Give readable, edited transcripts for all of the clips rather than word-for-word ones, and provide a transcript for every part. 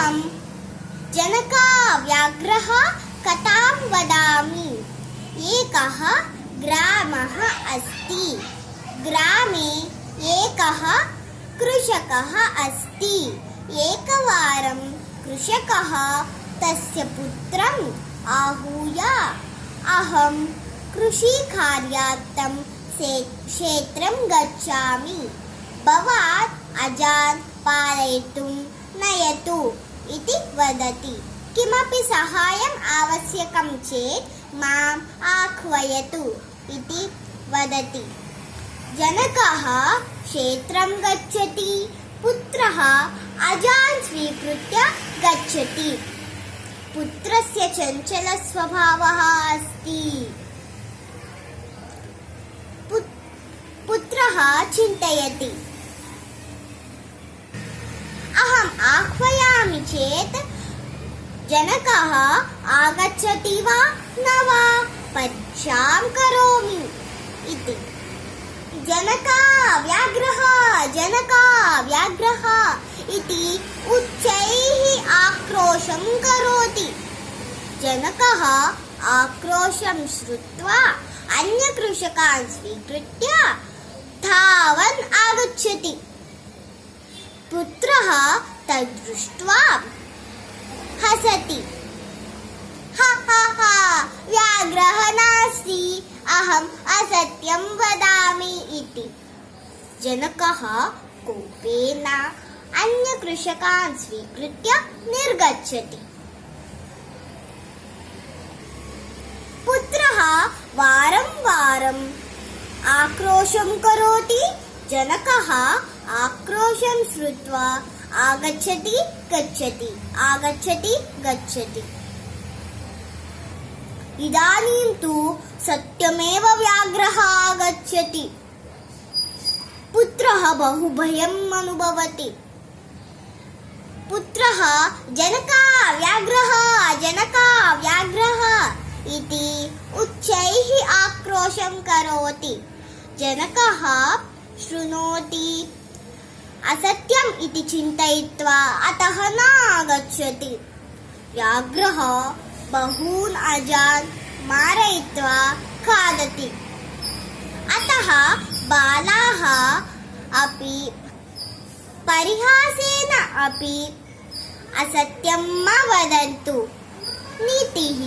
अहं जनकाव्याघ्रः कथां वदामि। एकः ग्रामः अस्ति। ग्रामे एकः कृषकः अस्ति। एकवारं कृषकः तस्य पुत्रम् आहूय अहं कृषिकार्यार्थं क्षेत्रं गच्छामि। भवान् अजान् पालयितुं नयतु इति वदति। किमपि सहायम् आवश्यकं चेत् माम् आह्वयतु इति वदति। जनकः क्षेत्रं गच्छति। पुत्रः अजान् स्वीकृत्य गच्छति। पुत्रस्य चञ्चलस्वभावः अस्ति। पुत्रः चिन्तयति, अहम् आह्वयामि चेत् जनकः आगच्छति वा न वा परीक्षां करोमि इति। जनकाव्याघ्रः जनकाव्याघ्रः इति उच्चैः आक्रोशं करोति। जनकः आक्रोशं श्रुत्वा अन्यकृषकान् स्वीकृत्य धावन् आगच्छति। पुत्रः तद्दृष्ट्वा हसति। हा हा हा, व्याघ्रः नास्ति, अहम् असत्यं वदामि इति। जनकः कोपेन अन्यकृषकान् स्वीकृत्य निर्गच्छति। पुत्रः वारं वारम् आक्रोशं करोति। जनकः आक्रोशं श्रुत्वा आगच्छति गच्छति आगच्छति गच्छति। इदानीं तु सत्यमेव व्याघ्रः आगच्छति। पुत्रः बहु भयम् अनुभवति। पुत्रः जनकाव्याघ्रः जनकाव्याघ्रः इति उच्चैः आक्रोशं करोति। जनकः शृणोति। असत्यम् इति चिन्तयित्वा अतः न आगच्छति। व्याघ्रः बहून् अजान् मारयित्वा खादति। अतः बालाः अपि परिहासेन अपि असत्यं मा वदन्तु। नीतिः: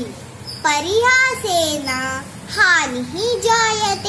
परिहासेन हानिः जायते।